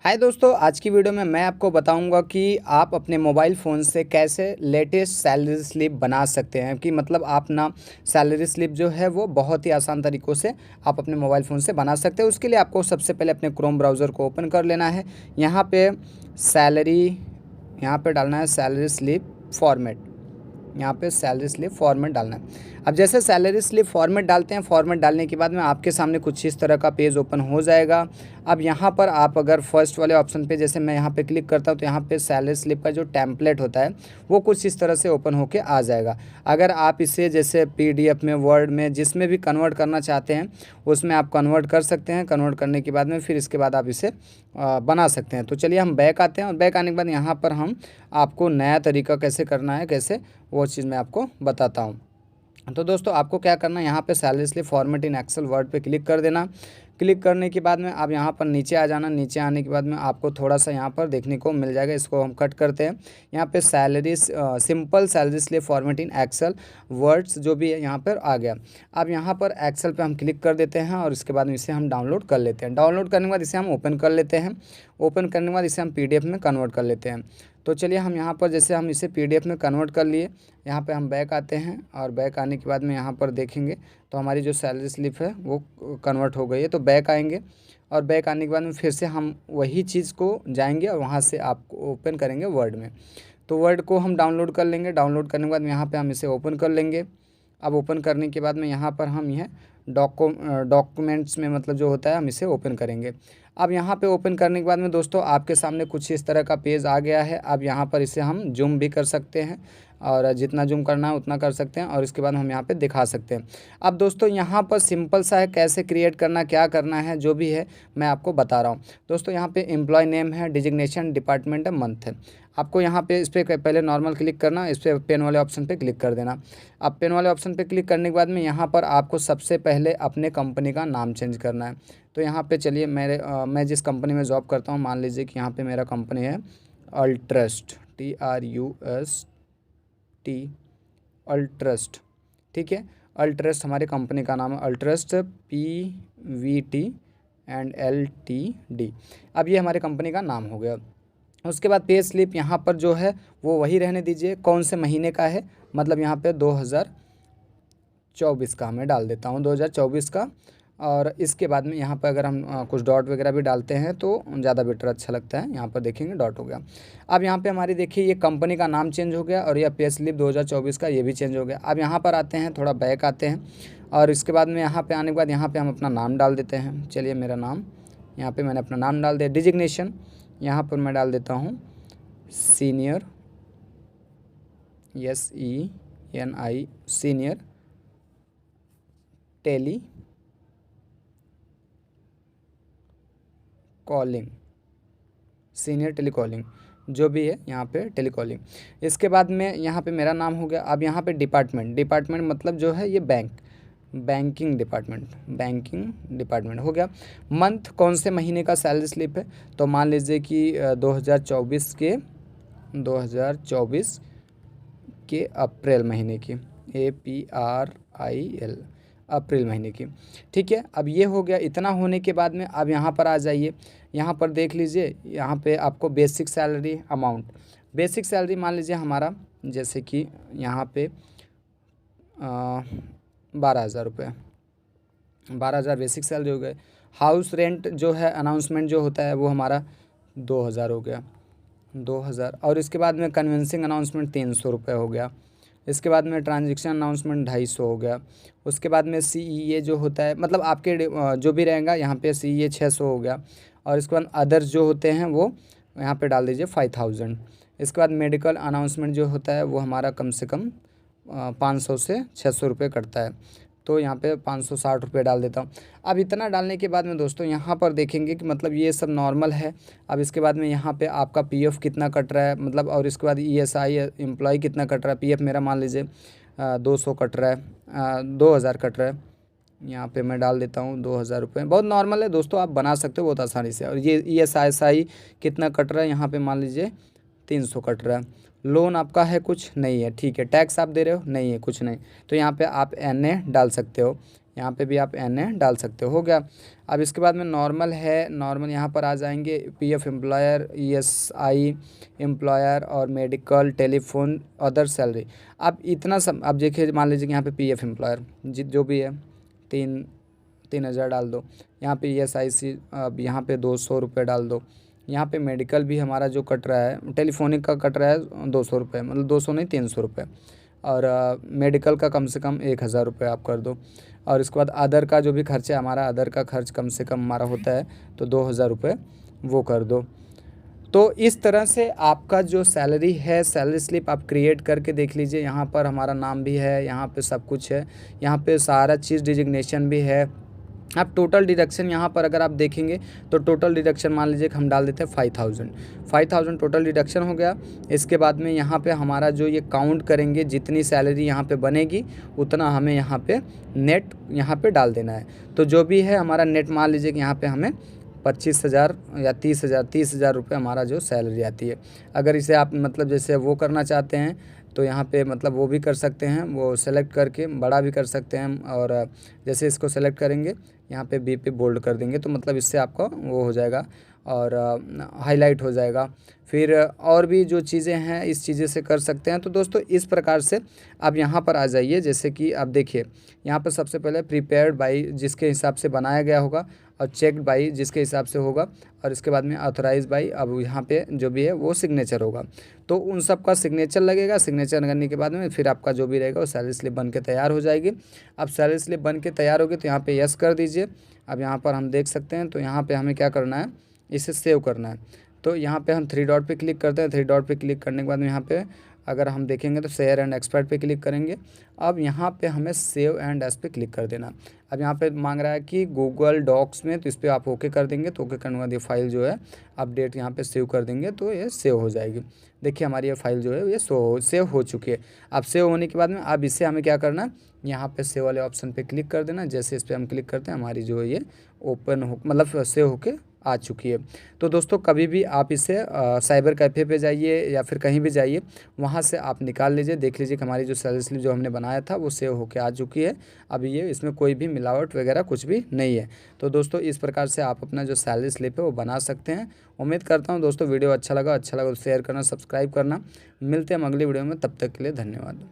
हाय दोस्तों, आज की वीडियो में मैं आपको बताऊंगा कि आप अपने मोबाइल फ़ोन से कैसे लेटेस्ट सैलरी स्लिप बना सकते हैं। कि मतलब आप ना सैलरी स्लिप जो है वो बहुत ही आसान तरीक़ों से आप अपने मोबाइल फ़ोन से बना सकते हैं। उसके लिए आपको सबसे पहले अपने क्रोम ब्राउज़र को ओपन कर लेना है। यहाँ पे सैलरी यहाँ पे डालना है सैलरी स्लिप फॉर्मेट। यहाँ पे सैलरी स्लिप फॉर्मेट डालना है। अब जैसे सैलरी स्लिप फॉर्मेट डालते हैं, फॉर्मेट डालने के बाद में आपके सामने कुछ इस तरह का पेज ओपन हो जाएगा। अब यहाँ पर आप अगर फर्स्ट वाले ऑप्शन पे, जैसे मैं यहाँ पे क्लिक करता हूँ, तो यहाँ पे सैलरी स्लिप का जो टेम्पलेट होता है वो कुछ इस तरह से ओपन होके आ जाएगा। अगर आप इसे जैसे पीडीएफ में, वर्ड में, जिसमें भी कन्वर्ट करना चाहते हैं उसमें आप कन्वर्ट कर सकते हैं। कन्वर्ट करने के बाद में फिर इसके बाद आप इसे बना सकते हैं। तो चलिए हम बैक आते हैं, और बैक आने के बाद यहाँ पर हम आपको नया तरीका कैसे करना है, कैसे वो चीज़ मैं आपको बताता हूँ। तो दोस्तों आपको क्या करना है, यहाँ पे salary slip format in excel word पे क्लिक कर देना। क्लिक करने के बाद में आप यहाँ पर नीचे आ जाना। नीचे आने के बाद में आपको थोड़ा सा यहाँ पर देखने को मिल जाएगा, इसको हम कट करते हैं। यहाँ पे simple salary slip format in excel words जो भी है यहाँ पर आ गया। अब यहाँ पर एक्सेल पे हम क्लिक कर देते हैं और इसके बाद में इसे हम डाउनलोड कर लेते हैं। डाउनलोड करने के बाद इसे हम ओपन कर लेते हैं। ओपन करने के बाद इसे हम पीडीएफ में कन्वर्ट कर लेते हैं। तो चलिए हम यहाँ पर जैसे हम इसे पीडीएफ में कन्वर्ट कर लिए, यहाँ पे हम बैक आते हैं, और बैक आने के बाद में यहाँ पर देखेंगे तो हमारी जो सैलरी स्लिप है वो कन्वर्ट हो गई है। तो बैक आएंगे, और बैक आने के बाद में फिर से हम वही चीज़ को जाएंगे और वहाँ से आपको ओपन करेंगे वर्ड में। तो वर्ड को हम डाउनलोड कर लेंगे। डाउनलोड करने के बाद में यहाँ पर हम इसे ओपन कर लेंगे। अब ओपन करने के बाद में यहाँ पर हम यह डॉक्यूमेंट्स में, मतलब जो होता है, हम इसे ओपन करेंगे। अब यहाँ पे ओपन करने के बाद में दोस्तों आपके सामने कुछ इस तरह का पेज आ गया है। अब यहाँ पर इसे हम जूम भी कर सकते हैं, और जितना जूम करना है उतना कर सकते हैं, और इसके बाद हम यहाँ पे दिखा सकते हैं। अब दोस्तों यहाँ पर सिंपल सा है, कैसे क्रिएट करना, क्या करना है, जो भी है मैं आपको बता रहा हूँ। दोस्तों यहाँ पे एम्प्लॉय नेम है, डिजिग्नेशन, डिपार्टमेंट है, मंथ है। आपको यहाँ पे इस पर पहले नॉर्मल क्लिक करना, इस पर पेन वाले ऑप्शन पे क्लिक कर देना। अब पेन वाले ऑप्शन पे क्लिक करने के बाद में यहाँ पर आपको सबसे पहले अपने कंपनी का नाम चेंज करना है। तो यहाँ पे चलिए मैं जिस कंपनी में जॉब करता हूँ, मान लीजिए कि यहाँ पे मेरा कंपनी है अल्ट्रस्ट, TRUST, अल्ट्रस्ट। ठीक है, अल्ट्रस्ट हमारी कंपनी का नाम है, अल्ट्रस्ट PVT&LTD। अब ये हमारी कंपनी का नाम हो गया। उसके बाद पे स्लिप यहाँ पर जो है वो वही रहने दीजिए, कौन से महीने का है, मतलब यहाँ पे 2024 का मैं डाल देता हूँ, 2024 का। और इसके बाद में यहाँ पर अगर हम कुछ डॉट वगैरह भी डालते हैं तो ज़्यादा बेटर अच्छा लगता है। यहाँ पर देखेंगे डॉट हो गया। अब यहाँ पे हमारी देखिए ये कंपनी का नाम चेंज हो गया, और यह पे स्लिप 2024 का ये भी चेंज हो गया। अब यहाँ पर आते हैं, थोड़ा बैक आते हैं, और इसके बाद में यहाँ पे आने के बाद यहाँ पे हम अपना नाम डाल देते हैं। चलिए मेरा नाम, यहाँ पे मैंने अपना नाम डाल दिया। डिजिग्नेशन यहाँ पर मैं डाल देता हूँ senior, SENI, senior tele calling, senior telecalling, जो भी है यहाँ पे टेलीकॉलिंग। इसके बाद में यहाँ पे मेरा नाम हो गया। अब यहाँ पे डिपार्टमेंट मतलब जो है ये बैंकिंग डिपार्टमेंट हो गया। मंथ कौन से महीने का सैलरी स्लिप है, तो मान लीजिए कि 2024 के अप्रैल महीने की, APRIL, अप्रैल महीने की। ठीक है, अब ये हो गया। इतना होने के बाद में अब यहाँ पर आ जाइए, यहाँ पर देख लीजिए, यहाँ पे आपको basic salary amount, basic salary मान लीजिए हमारा, जैसे कि यहाँ पे 12,000 रुपये, 12,000 बेसिक सैलरी हो गए। हाउस रेंट जो है, अनाउंसमेंट जो होता है, वो हमारा 2,000 हो गया, 2,000। और इसके बाद में कन्विंसिंग अनाउंसमेंट 300 रुपये हो गया। इसके बाद में ट्रांजैक्शन अनाउंसमेंट 250 हो गया। उसके बाद में CEA जो होता है, मतलब आपके जो भी रहेगा, यहाँ पे CEA 600 हो गया। और इसके बाद अदर्स जो होते हैं वो यहाँ पे डाल दीजिए 5,000। इसके बाद मेडिकल अनाउंसमेंट जो होता है वो हमारा कम से कम 500 से 600 रुपये कटता है। तो यहाँ पे 560 रुपये डाल देता हूँ। अब इतना डालने के बाद में दोस्तों यहाँ पर देखेंगे कि मतलब ये सब नॉर्मल है। अब इसके बाद में यहाँ पे आपका PF कितना कट रहा है, मतलब, और इसके बाद ESI एम्प्लॉय कितना कट रहा है। PF मेरा मान लीजिए 200 कट रहा है, 2,000 कट रहा है। यहाँ पे मैं डाल देता हूँ 2,000 रुपये। बहुत नॉर्मल है दोस्तों, आप बना सकते हो बहुत आसानी से। और ये ESI कितना कट रहा है, यहाँ पे मान लीजिए 300 कट रहा है। लोन आपका है, कुछ नहीं है, ठीक है। टैक्स आप दे रहे हो, नहीं है, कुछ नहीं। तो यहाँ पे आप NA डाल सकते हो, यहाँ पे भी आप NA डाल सकते हो गया। अब इसके बाद में नॉर्मल है, नॉर्मल यहाँ पर आ जाएंगे PF एम्प्लॉयर, ESI एम्प्लॉयर और मेडिकल, टेलीफोन, अदर सैलरी। अब इतना सब, अब देखिए मान लीजिए कि यहाँ पे PF एम्प्लॉयर जो भी है 3,000 डाल दो। यहाँ पे ESIC अब यहाँ पे 200 रुपये डाल दो। यहाँ पे मेडिकल भी हमारा जो कट रहा है, टेलीफोनिक का कट रहा है 200 रुपये, मतलब 200 नहीं 300 रुपये। और मेडिकल का कम से कम 1,000 रुपये आप कर दो। और इसके बाद अदर का जो भी खर्चा है हमारा, अदर का खर्च कम से कम हमारा होता है तो 2,000 रुपये वो कर दो। तो इस तरह से आपका जो सैलरी है, सैलरी स्लिप आप क्रिएट करके देख लीजिए। यहाँ पर हमारा नाम भी है, यहाँ पे सब कुछ है, यहाँ पे सारा चीज़ डिजिग्नेशन भी है। अब टोटल डिडक्शन यहाँ पर अगर आप देखेंगे तो टोटल डिडक्शन मान लीजिए कि हम डाल देते हैं 5,000 टोटल डिडक्शन हो गया। इसके बाद में यहाँ पे हमारा जो ये काउंट करेंगे, जितनी सैलरी यहाँ पे बनेगी उतना हमें यहाँ पे नेट यहाँ पे डाल देना है। तो जो भी है हमारा नेट, मान लीजिए कि यहाँ पे हमें 25,000 या 30,000 रुपये हमारा जो सैलरी आती है। अगर इसे आप मतलब जैसे वो करना चाहते हैं तो यहाँ पे मतलब वो भी कर सकते हैं, वो सेलेक्ट करके बड़ा भी कर सकते हैं। और जैसे इसको सेलेक्ट करेंगे यहाँ पे बी पे बोल्ड कर देंगे तो मतलब इससे आपका वो हो जाएगा और हाईलाइट हो जाएगा। फिर और भी जो चीज़ें हैं इस चीज़ें से कर सकते हैं। तो दोस्तों इस प्रकार से आप यहाँ पर आ जाइए। जैसे कि आप देखिए यहाँ पर सबसे पहले प्रिपेयर्ड बाई जिसके हिसाब से बनाया गया होगा, और चेक्ड बाई जिसके हिसाब से होगा, और इसके बाद में ऑथराइज बाई, अब यहाँ पे जो भी है वो सिग्नेचर होगा। तो उन सब का सिग्नेचर लगेगा। सिग्नेचर करने के बाद में फिर आपका जो भी रहेगा वो सैलरी स्लिप बन के तैयार हो जाएगी। अब सैलरी स्लिप बन के तैयार होगी तो यहाँ पे यस कर दीजिए। अब यहाँ पर हम देख सकते हैं तो यहाँ पे हमें क्या करना है, इसे सेव करना है। तो यहाँ पे हम 3 डॉट पे क्लिक करते हैं। 3 डॉट पे क्लिक करने के बाद में यहाँ पे अगर हम देखेंगे तो शेयर एंड एक्सपर्ट पे क्लिक करेंगे। अब यहाँ पे हमें सेव एंड एस पे क्लिक कर देना। अब यहाँ पे मांग रहा है कि गूगल डॉक्स में, तो इस पर आप ओके कर देंगे। तो ओके करने के बाद ये फाइल जो है अपडेट यहाँ पे सेव कर देंगे तो ये सेव हो जाएगी। देखिए हमारी ये फाइल जो है ये सेव हो चुकी है। अब सेव होने के बाद में अब इससे हमें क्या करना है, यहाँ पे सेव वाले ऑप्शन पे क्लिक कर देना। जैसे इस पर हम क्लिक करते हैं हमारी जो है ये ओपन हो, मतलब सेव होके आ चुकी है। तो दोस्तों कभी भी आप इसे साइबर कैफ़े पे जाइए या फिर कहीं भी जाइए, वहाँ से आप निकाल लीजिए, देख लीजिए कि हमारी जो सैलरी स्लिप जो हमने बनाया था वो सेव होके आ चुकी है। अब ये इसमें कोई भी मिलावट वगैरह कुछ भी नहीं है। तो दोस्तों इस प्रकार से आप अपना जो सैलरी स्लिप है वो बना सकते हैं। उम्मीद करता हूँ दोस्तों वीडियो अच्छा लगा तो शेयर करना, सब्सक्राइब करना। मिलते हैं हम अगली वीडियो में, तब तक के लिए धन्यवाद।